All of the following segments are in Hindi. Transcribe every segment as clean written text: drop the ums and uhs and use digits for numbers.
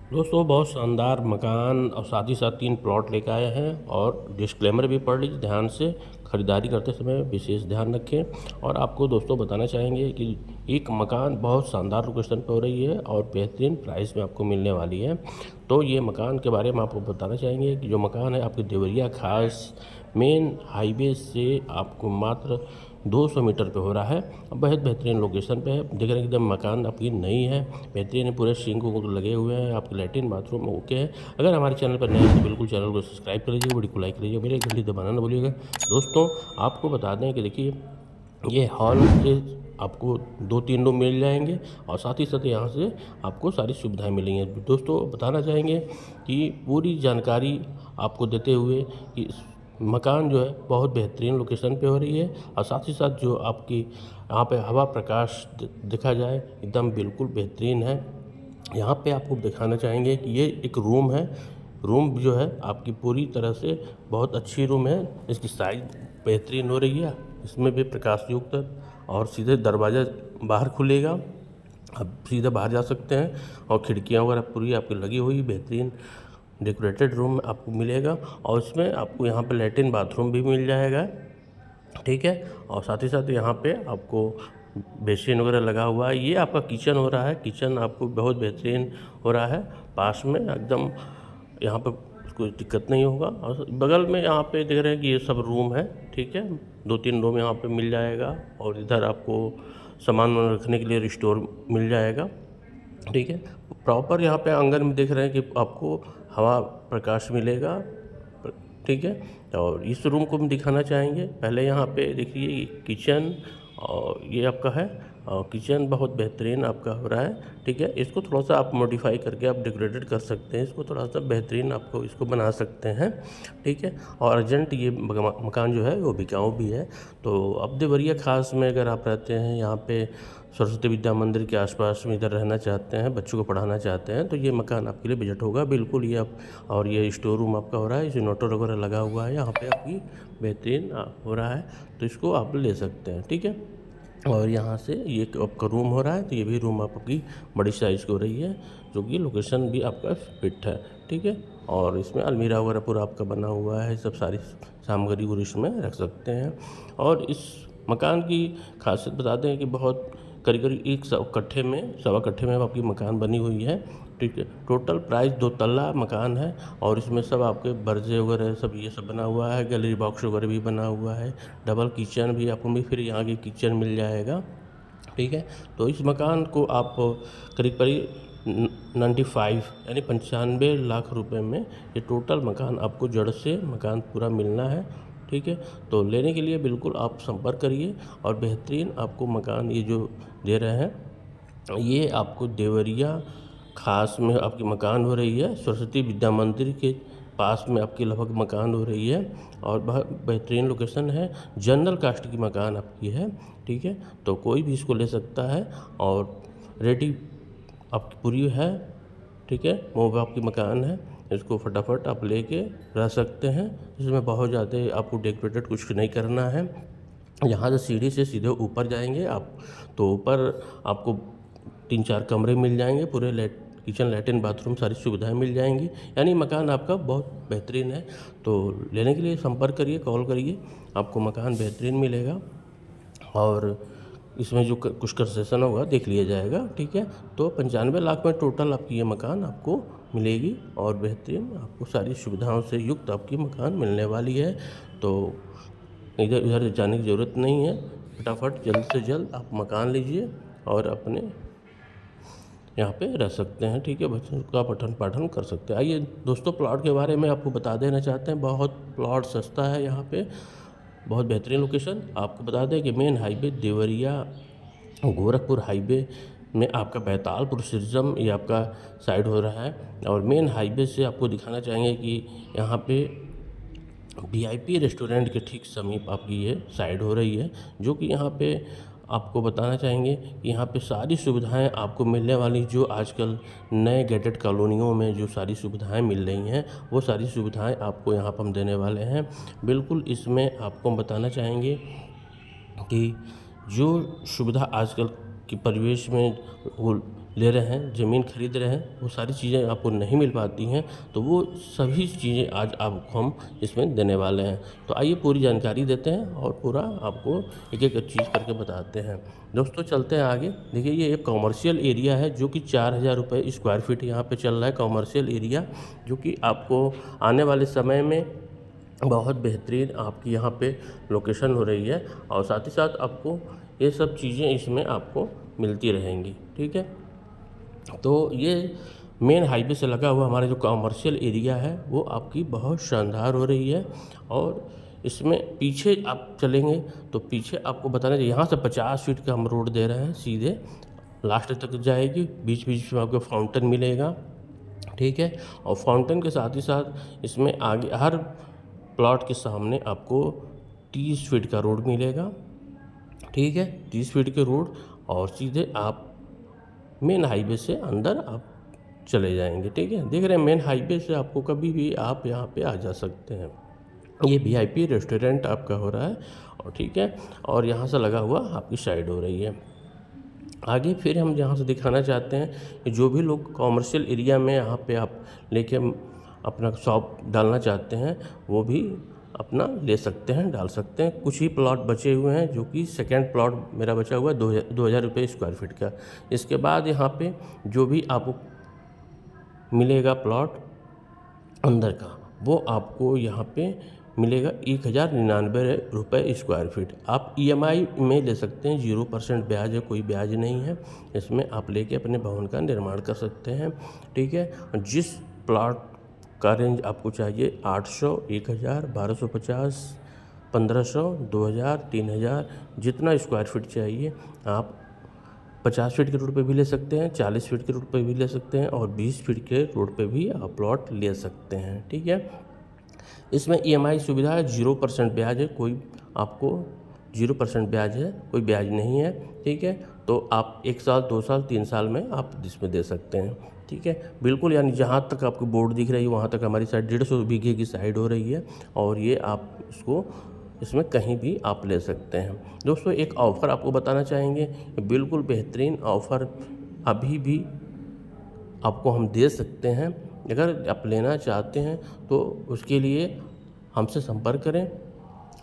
दोस्तों बहुत शानदार मकान और साथ ही साथ 3 प्लॉट लेकर आए हैं और डिस्क्लेमर भी पढ़ लीजिए ध्यान से। ख़रीदारी करते समय विशेष ध्यान रखें। और आपको दोस्तों बताना चाहेंगे कि एक मकान बहुत शानदार लोकेशन पर हो रही है और बेहतरीन प्राइस में आपको मिलने वाली है। तो ये मकान के बारे में आपको बताना चाहेंगे कि जो मकान है आपके देवरिया खास मेन हाईवे से आपको मात्र 200 मीटर पे हो रहा है। बहुत बेहतरीन लोकेशन पे है। देख रहे हैं एकदम मकान आपकी नई है, बेहतरीन है, पूरे सिंक विंक लगे हुए हैं, आपके लैट्रिन बाथरूम ओके है। अगर हमारे चैनल पर नए हैं तो बिल्कुल चैनल को सब्सक्राइब कर लीजिए, वीडियो को लाइक कर लीजिए, मेरे घंटी दबाना ना भूलिएगा। दोस्तों आपको बता दें कि देखिए ये हॉल से आपको 2-3 रूम मिल जाएंगे और साथ ही साथ यहाँ से आपको सारी सुविधाएं मिलेंगी। दोस्तों बताना चाहेंगे कि पूरी जानकारी आपको देते हुए कि इस मकान जो है बहुत बेहतरीन लोकेशन पे हो रही है और साथ ही साथ जो आपकी यहाँ पे हवा प्रकाश देखा जाए एकदम बिल्कुल बेहतरीन है। यहाँ पे आपको दिखाना चाहेंगे कि ये एक रूम है। रूम जो है आपकी पूरी तरह से बहुत अच्छी रूम है, इसकी साइज बेहतरीन हो रही है। इसमें भी प्रकाश युक्त और सीधे दरवाज़ा बाहर खुलेगा, आप सीधे बाहर जा सकते हैं और खिड़कियाँ वगैरह पूरी आपकी लगी हुई बेहतरीन डेकोरेटेड रूम आपको मिलेगा। और इसमें आपको यहाँ पे लैट्रिन बाथरूम भी मिल जाएगा, ठीक है। और साथ ही साथ यहाँ पे आपको बेसिन वगैरह लगा हुआ है। ये आपका किचन हो रहा है, किचन आपको बहुत बेहतरीन हो रहा है, पास में एकदम यहाँ पे कोई दिक्कत नहीं होगा। और बगल में यहाँ पे देख रहे हैं कि ये सब रूम है, ठीक है। 2-3 रूम यहाँ पे मिल जाएगा और इधर आपको सामान रखने के लिए स्टोर मिल जाएगा, ठीक है। प्रॉपर यहाँ पे आंगन में देख रहे हैं कि आपको हवा प्रकाश मिलेगा, ठीक है। और इस रूम को हम दिखाना चाहेंगे। पहले यहाँ पे देखिए किचन और ये आपका है और किचन बहुत बेहतरीन आपका हो रहा है, ठीक है। इसको थोड़ा सा आप मॉडिफाई करके आप डेकोरेटेड कर सकते हैं, इसको थोड़ा सा बेहतरीन आपको इसको बना सकते हैं, ठीक है। और अर्जेंट ये मकान जो है वो बिकाऊ भी है। तो अब देवरिया खास में अगर आप रहते हैं यहाँ पे सरस्वती विद्या मंदिर के आसपास में इधर रहना चाहते हैं, बच्चों को पढ़ाना चाहते हैं, तो ये मकान आपके लिए बजट होगा बिल्कुल। ये आप और ये स्टोर रूम आपका हो रहा है, इन्वर्टर वगैरह लगा हुआ है यहाँ पे आपकी बेहतरीन हो रहा है, तो इसको आप ले सकते हैं, ठीक है। और यहाँ से ये आपका रूम हो रहा है, तो ये भी रूम आपकी बड़ी साइज़ की हो रही है, जो कि लोकेशन भी आपका फिट है, ठीक है। और इसमें अलमीरा वगैरह पूरा आपका बना हुआ है, सब सारी सामग्री और इसमें रख सकते हैं। और इस मकान की खासियत बता दें कि बहुत करीब करीब एक कट्ठे में सवा कट्ठे में आपकी मकान बनी हुई है, ठीक है। टोटल प्राइस 2 तल्ला मकान है और इसमें सब आपके बर्जे वगैरह सब ये सब बना हुआ है, गैलरी बॉक्स वगैरह भी बना हुआ है, डबल किचन भी आपको भी फिर यहाँ की किचन मिल जाएगा, ठीक है। तो इस मकान को आप करीब करीब 95 यानी 95 लाख रुपए में ये टोटल मकान आपको जड़ से मकान पूरा मिलना है, ठीक है। तो लेने के लिए बिल्कुल आप संपर्क करिए और बेहतरीन आपको मकान ये जो दे रहे हैं, ये आपको देवरिया खास में आपकी मकान हो रही है, सरस्वती विद्या मंदिर के पास में आपकी लगभग मकान हो रही है और बहुत बेहतरीन लोकेशन है। जनरल कास्ट की मकान आपकी है, ठीक है। तो कोई भी इसको ले सकता है और रेडी आपकी पूरी है, ठीक है। वो आपकी मकान है, इसको फटाफट आप लेके रह सकते हैं। इसमें बहुत ज़्यादा आपको डेकोरेटेड कुछ नहीं करना है। यहाँ से सीढ़ी से सीधे ऊपर जाएंगे आप, तो ऊपर आपको 3-4 कमरे मिल जाएंगे, पूरे किचन लैट्रिन बाथरूम सारी सुविधाएं मिल जाएंगी, यानी मकान आपका बहुत बेहतरीन है। तो लेने के लिए संपर्क करिए, कॉल करिए, आपको मकान बेहतरीन मिलेगा और इसमें जो कुछ कंसेशन होगा देख लिया जाएगा, ठीक है। तो 95 लाख में टोटल आपकी ये मकान आपको मिलेगी और बेहतरीन आपको सारी सुविधाओं से युक्त आपकी मकान मिलने वाली है। तो इधर उधर जाने की ज़रूरत नहीं है, फटाफट जल्द से जल्द आप मकान लीजिए और अपने यहाँ पे रह सकते हैं, ठीक है। बच्चों का पठन पाठन कर सकते हैं। आइए दोस्तों प्लॉट के बारे में आपको बता देना चाहते हैं, बहुत प्लॉट सस्ता है यहाँ पे, बहुत बेहतरीन लोकेशन। आपको बता दें कि main highway Deoria Gorakhpur highway में आपका बैतालपुर सिरजम ये आपका साइड हो रहा है। और मेन हाईवे से आपको दिखाना चाहेंगे कि यहाँ पे वीआईपी रेस्टोरेंट के ठीक समीप आपकी ये साइड हो रही है, जो कि यहाँ पे आपको बताना चाहेंगे कि यहाँ पे सारी सुविधाएं आपको मिलने वाली, जो आजकल नए गेटेड कॉलोनियों में जो सारी सुविधाएं मिल रही हैं, वो सारी सुविधाएं आपको यहाँ पर हम देने वाले हैं बिल्कुल। इसमें आपको हम बताना चाहेंगे कि जो सुविधा आजकल के परिवेश में वो ले रहे हैं, ज़मीन खरीद रहे हैं, वो सारी चीज़ें आपको नहीं मिल पाती हैं, तो वो सभी चीज़ें आज आपको हम इसमें देने वाले हैं। तो आइए पूरी जानकारी देते हैं और पूरा आपको एक-एक चीज़ करके बताते हैं। दोस्तों चलते हैं आगे। देखिए ये एक कॉमर्शियल एरिया है जो कि 4000 रुपये स्क्वायर फीट यहाँ पे चल रहा है कॉमर्शियल एरिया, जो कि आपको आने वाले समय में बहुत बेहतरीन आपकी यहाँ पे लोकेशन हो रही है और साथ ही साथ आपको ये सब चीज़ें इसमें आपको मिलती रहेंगी, ठीक है। तो ये मेन हाईवे से लगा हुआ हमारा जो कॉमर्शियल एरिया है वो आपकी बहुत शानदार हो रही है। और इसमें पीछे आप चलेंगे तो पीछे आपको बताना चाहिए, यहाँ से 50 फीट का हम रोड दे रहे हैं, सीधे लास्ट तक जाएगी, बीच बीच में आपको फाउंटेन मिलेगा, ठीक है। और फाउंटेन के साथ ही साथ इसमें आगे हर प्लॉट के सामने आपको 30 फीट का रोड मिलेगा, ठीक है, 30 फीट के रोड, और सीधे आप मेन हाईवे से अंदर आप चले जाएंगे, ठीक है। देख रहे हैं मेन हाईवे से आपको कभी भी आप यहाँ पे आ जा सकते हैं। ये VIP रेस्टोरेंट आपका हो रहा है और ठीक है, और यहाँ से लगा हुआ आपकी साइड हो रही है। आगे फिर हम यहाँ से दिखाना चाहते हैं कि जो भी लोग कॉमर्शियल एरिया में यहाँ पे आप लेके अपना शॉप डालना चाहते हैं वो भी अपना ले सकते हैं, डाल सकते हैं। कुछ ही प्लॉट बचे हुए हैं, जो कि सेकंड प्लॉट मेरा बचा हुआ है 2000 रुपये स्क्वायर फीट का। इसके बाद यहाँ पे जो भी आपको मिलेगा प्लॉट अंदर का, वो आपको यहाँ पे मिलेगा 1099 रुपये स्क्वायर फीट। आप EMI में ले सकते हैं, 0% ब्याज है, कोई ब्याज नहीं है। इसमें आप लेके अपने भवन का निर्माण कर सकते हैं, ठीक है। जिस प्लॉट का रेंज आपको चाहिए 800, 1000, 1250, 1500, 2000, 3000, जितना स्क्वायर फीट चाहिए आप 50 फीट के रोड पे भी ले सकते हैं, 40 फीट के रोड पे भी ले सकते हैं और 20 फीट के रोड पे भी आप प्लॉट ले सकते हैं, ठीक है। इसमें EMI सुविधा है, 0% ब्याज है, कोई आपको 0% ब्याज है, कोई ब्याज नहीं है, ठीक है। तो आप 1 साल, 2 साल, 3 साल में आप इसमें दे सकते हैं, ठीक है, बिल्कुल। यानी जहाँ तक आपको बोर्ड दिख रही है वहाँ तक हमारी साइड 150 बीघे की साइड हो रही है और ये आप इसको इसमें कहीं भी आप ले सकते हैं। दोस्तों एक ऑफ़र आपको बताना चाहेंगे, बिल्कुल बेहतरीन ऑफ़र अभी भी आपको हम दे सकते हैं। अगर आप लेना चाहते हैं तो उसके लिए हमसे संपर्क करें।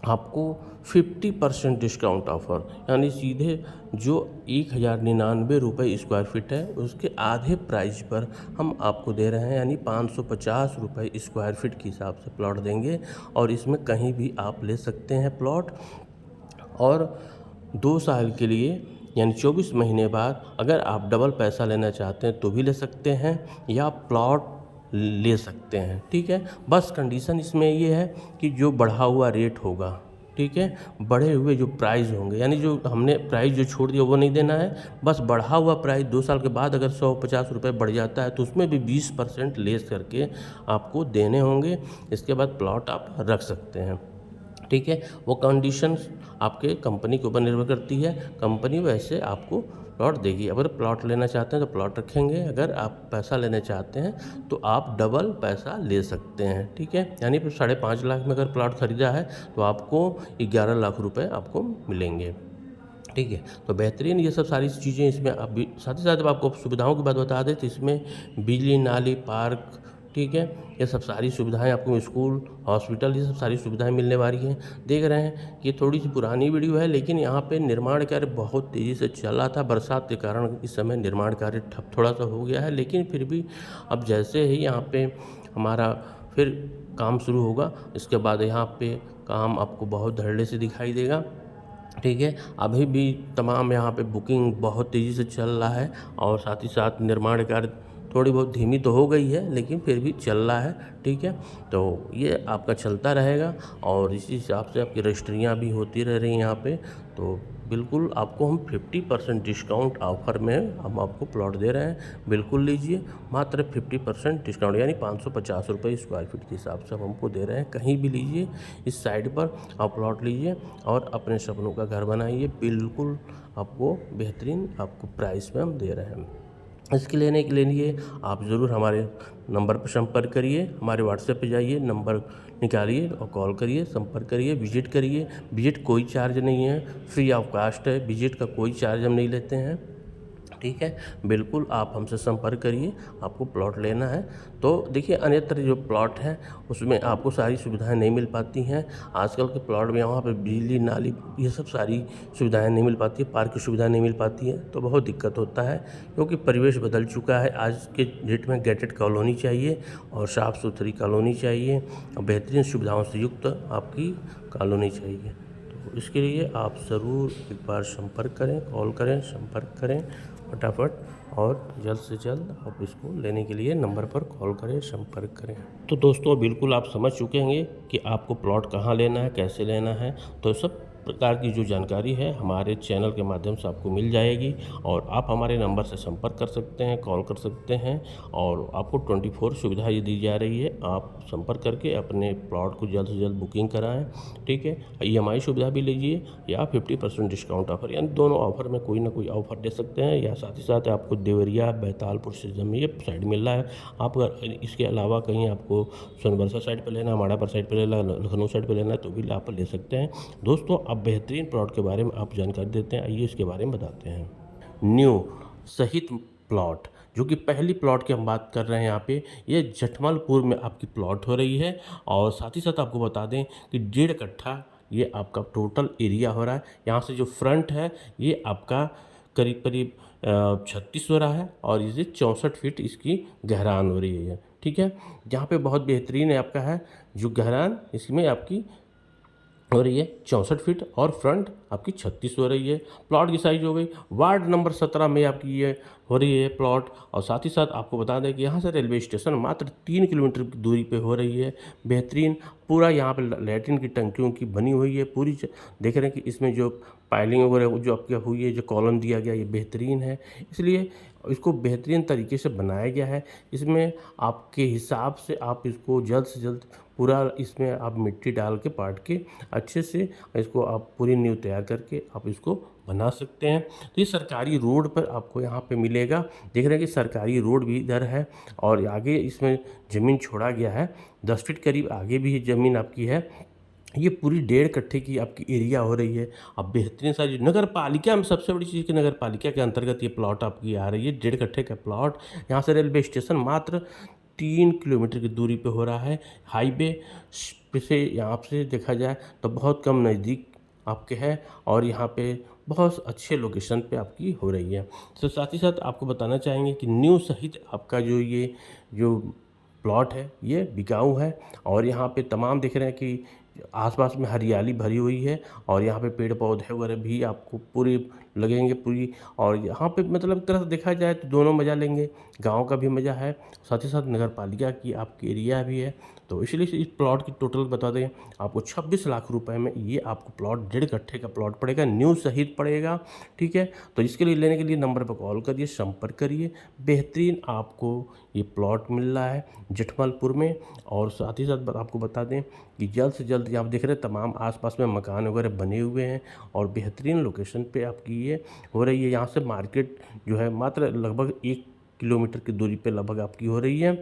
आपको 50% डिस्काउंट ऑफ़र, यानी सीधे जो 1099 रुपये स्क्वायर फीट है उसके आधे प्राइस पर हम आपको दे रहे हैं, यानी 550 रुपये स्क्वायर फीट के हिसाब से प्लॉट देंगे और इसमें कहीं भी आप ले सकते हैं प्लॉट। और 2 साल के लिए यानी 24 महीने बाद अगर आप डबल पैसा लेना चाहते हैं तो भी ले सकते हैं या प्लॉट ले सकते हैं, ठीक है। बस कंडीशन इसमें ये है कि जो बढ़ा हुआ रेट होगा, ठीक है, बढ़े हुए जो प्राइस होंगे, यानी जो हमने प्राइस जो छोड़ दिया वो नहीं देना है, बस बढ़ा हुआ प्राइस 2 साल के बाद अगर 150 रुपये बढ़ जाता है तो उसमें भी 20% लेस करके आपको देने होंगे। इसके बाद प्लॉट आप रख सकते हैं, ठीक है। वो कंडीशंस आपके कंपनी के ऊपर निर्भर करती है, कंपनी वैसे आपको प्लॉट देगी। अगर प्लॉट लेना चाहते हैं तो प्लॉट रखेंगे, अगर आप पैसा लेना चाहते हैं तो आप डबल पैसा ले सकते हैं, ठीक है। यानी फिर 5.5 लाख में अगर प्लॉट ख़रीदा है तो आपको 11 लाख रुपए आपको मिलेंगे, ठीक है। तो बेहतरीन ये सब सारी चीज़ें इसमें अभी साथ ही साथ आपको सुविधाओं की बात बता दें तो इसमें बिजली, नाली, पार्क, ठीक है, ये सब सारी सुविधाएं आपको, स्कूल, हॉस्पिटल, ये सब सारी सुविधाएं मिलने वाली हैं। देख रहे हैं कि थोड़ी सी पुरानी वीडियो है लेकिन यहाँ पे निर्माण कार्य बहुत तेज़ी से चल रहा था। बरसात के कारण इस समय निर्माण कार्य ठप थोड़ा सा हो गया है, लेकिन फिर भी अब जैसे ही यहाँ पे हमारा फिर काम शुरू होगा इसके बाद यहाँ पे काम आपको बहुत धड़ल्ले से दिखाई देगा, ठीक है। अभी भी तमाम यहाँ पे बुकिंग बहुत तेज़ी से चल रहा है और साथ ही साथ निर्माण कार्य थोड़ी बहुत धीमी तो हो गई है लेकिन फिर भी चल रहा है, ठीक है। तो ये आपका चलता रहेगा और इसी हिसाब से आपकी रजिस्ट्रियाँ भी होती रह रही हैं यहाँ पे। तो बिल्कुल आपको हम 50% डिस्काउंट ऑफ़र में हम आपको प्लॉट दे रहे हैं, बिल्कुल लीजिए। मात्र 50% डिस्काउंट यानी 550 रुपये स्क्वायर फीट के हिसाब से हम हमको दे रहे हैं। कहीं भी लीजिए, इस साइड पर आप प्लॉट लीजिए और अपने सपनों का घर बनाइए। बिल्कुल आपको बेहतरीन आपको प्राइस में हम दे रहे हैं। इसके लेने के लिए आप ज़रूर हमारे नंबर पर संपर्क करिए, हमारे व्हाट्सएप पे जाइए, नंबर निकालिए और कॉल करिए, संपर्क करिए, विजिट करिए। विजिट कोई चार्ज नहीं है, फ्री ऑफ कास्ट है, विजिट का कोई चार्ज हम नहीं लेते हैं, ठीक है, बिल्कुल आप हमसे संपर्क करिए। आपको प्लॉट लेना है तो देखिए, अन्यत्र जो प्लॉट है उसमें आपको सारी सुविधाएं नहीं मिल पाती हैं। आजकल के प्लॉट में वहाँ पे बिजली, नाली, ये सब सारी सुविधाएं नहीं मिल पाती, पार्क की सुविधा नहीं मिल पाती है, तो बहुत दिक्कत होता है क्योंकि परिवेश बदल चुका है। आज के डेट में गेटेड कॉलोनी चाहिए और साफ़ सुथरी कॉलोनी चाहिए और बेहतरीन सुविधाओं से युक्त आपकी कॉलोनी चाहिए। तो इसके लिए आप ज़रूर एक बार संपर्क करें, कॉल करें, संपर्क करें फटाफट, और जल्द से जल्द आप इसको लेने के लिए नंबर पर कॉल करें, संपर्क करें। तो दोस्तों, बिल्कुल आप समझ चुके होंगे कि आपको प्लॉट कहाँ लेना है, कैसे लेना है। तो सब प्रकार की जो जानकारी है हमारे चैनल के माध्यम से आपको मिल जाएगी और आप हमारे नंबर से संपर्क कर सकते हैं, कॉल कर सकते हैं और आपको 24 सुविधा ये दी जा रही है। आप संपर्क करके अपने प्लॉट को जल्द से जल्द बुकिंग कराएं, ठीक है। EMI सुविधा भी लीजिए या 50% डिस्काउंट ऑफर, यानी दोनों ऑफर में कोई ना कोई ऑफर दे सकते हैं। या साथ ही साथ आपको देवरिया, बैतालपुर से जमीन ये साइड मिल रहा है। आप अगर इसके अलावा कहीं आपको सोनबरसा साइड पर लेना, माड़ापर साइड पर लेना, लखनऊ साइड पर लेना है तो भी आप ले सकते हैं। दोस्तों, अब बेहतरीन प्लॉट के बारे में आप जानकारी देते हैं, आइए इसके बारे में बताते हैं। न्यू सहित प्लॉट, जो कि पहली प्लॉट की हम बात कर रहे हैं यहाँ पे, ये जटमलपुर में आपकी प्लॉट हो रही है। और साथ ही साथ आपको बता दें कि 1.5 कट्ठा ये आपका टोटल एरिया हो रहा है। यहाँ से जो फ्रंट है ये आपका करीब करीब 36 हो रहा है और इसे 64 फीट इसकी गहरान हो रही है, ठीक है। जहाँ पे बहुत बेहतरीन है आपका है जो गहरान, इसमें आपकी हो रही है 64 फीट और फ्रंट आपकी 36 हो रही है। प्लॉट की साइज हो गई, वार्ड नंबर 17 में आपकी ये हो रही है प्लॉट। और साथ ही साथ आपको बता दें कि यहाँ से रेलवे स्टेशन मात्र 3 किलोमीटर की दूरी पे हो रही है। बेहतरीन पूरा यहाँ पे लैट्रिन की टंकियों की बनी हुई है पूरी। देख रहे हैं कि इसमें जो पाइलिंग वगैरह जो आपकी हुई है, जो कॉलम दिया गया, ये बेहतरीन है, इसलिए इसको बेहतरीन तरीके से बनाया गया है। इसमें आपके हिसाब से आप इसको जल्द से जल्द पूरा इसमें आप मिट्टी डाल के पाट के अच्छे से इसको आप पूरी नींव तैयार करके आप इसको बना सकते हैं। तो ये सरकारी रोड पर आपको यहाँ पे मिलेगा। देख रहे हैं कि सरकारी रोड भी इधर है और आगे इसमें ज़मीन छोड़ा गया है, 10 फीट करीब आगे भी ज़मीन आपकी है। ये पूरी 1.5 कट्ठे की आपकी एरिया हो रही है। अब बेहतरीन सारी नगर पालिका में सबसे बड़ी चीज़ कि नगर पालिका के अंतर्गत ये प्लॉट आपकी आ रही है। 1.5 कट्ठे का प्लॉट, यहाँ से रेलवे स्टेशन मात्र 3 किलोमीटर की दूरी पे हो रहा है। हाईवे से यहाँ से देखा जाए तो बहुत कम नज़दीक आपके है और यहाँ पे बहुत अच्छे लोकेशन पे आपकी हो रही है। तो साथ ही साथ आपको बताना चाहेंगे कि न्यू सहित आपका जो प्लॉट है ये बिकाऊ है और यहाँ पे तमाम देख रहे हैं कि आसपास में हरियाली भरी हुई है और यहाँ पे पेड़ पौधे वगैरह भी आपको पूरे लगेंगे पूरी। और यहाँ पे मतलब एक तरह से देखा जाए तो दोनों मज़ा लेंगे, गांव का भी मज़ा है, साथ ही साथ नगर पालिका की आपकी एरिया भी है। तो इसलिए इस प्लॉट की टोटल बता दें आपको 26 लाख रुपए में ये आपको प्लॉट 1.5 कट्ठे का प्लॉट पड़ेगा, न्यू सहित पड़ेगा, ठीक है। तो इसके लिए लेने के लिए नंबर पर कॉल करिए, संपर्क करिए। बेहतरीन आपको ये प्लॉट मिल रहा है जटमलपुर में। और साथ ही साथ आपको बता दें कि जल्द से जल्द आप देख रहे हैं तमाम आसपास में मकान वगैरह बने हुए हैं और बेहतरीन लोकेशन पे आपकी ये हो रही है। यहाँ से मार्केट जो है मात्र लगभग 1 किलोमीटर की दूरी पे लगभग आपकी हो रही है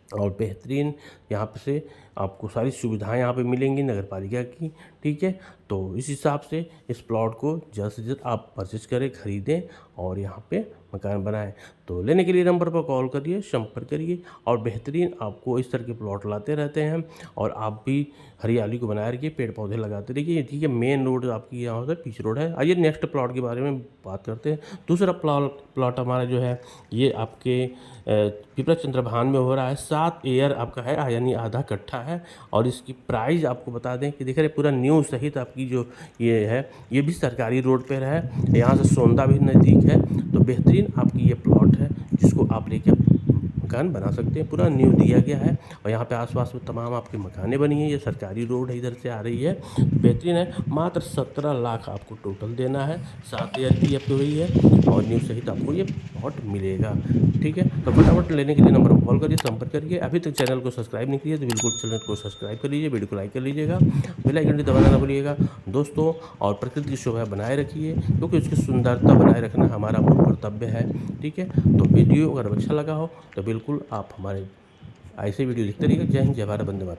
और बेहतरीन यहाँ पे से आपको सारी सुविधाएं यहाँ पे मिलेंगी नगर पालिका की, ठीक है। तो इस हिसाब से इस प्लॉट को जल्द से जल्द आप परचेज करें, ख़रीदें और यहाँ पे मकान बनाएं। तो लेने के लिए नंबर पर कॉल करिए, संपर्क करिए और बेहतरीन आपको इस तरह के प्लॉट लाते रहते हैं और आप भी हरियाली को बनाए रखिए, पेड़ पौधे लगाते रहिए, ठीक है। मेन रोड आपकी यहाँ होता है, पीच रोड है। आइए नेक्स्ट प्लॉट के बारे में बात करते हैं। दूसरा प्लॉट हमारा जो है ये आपके पिपरा चंद्रभान में हो रहा है। 7 एयर आपका है, यानी आधा कट्ठा है और इसकी प्राइस आपको बता दें कि देख रहे पूरा न्यू सहित आपकी जो ये है ये भी सरकारी रोड पर है। यहाँ से सोंदा भी नज़दीक है। तो बेहतरीन आपकी ये प्लॉट है जिसको आप लेके मकान बना सकते हैं। पूरा न्यू दिया गया है और यहाँ पे आसपास में तमाम आपके मकाने बनी हैं। ये सरकारी रोड है, इधर से आ रही है, बेहतरीन है। मात्र 17 लाख आपको टोटल देना है, 7 ईयर की आपकी हुई है और न्यू सहित आपको ये प्लॉट मिलेगा, ठीक है। तो फटाफट लेने के लिए नंबर पर कॉल करिए, संपर्क करिए। अभी तक चैनल को सब्सक्राइब नहीं किया तो बिल्कुल चैनल को सब्सक्राइब कर लीजिए, वीडियो को लाइक कर लीजिएगा, बेल आइकन दबाना ना भूलिएगा दोस्तों। और प्रकृति की शोभा बनाए रखिए क्योंकि उसकी सुंदरता बनाए रखना हमारा मूल कर्तव्य है, ठीक है। तो वीडियो अगर अच्छा लगा हो तो बिल्कुल आप हमारे ऐसे वीडियो देखते रहिएगा। जय हिंद, जय भारत, वंदे मातरम।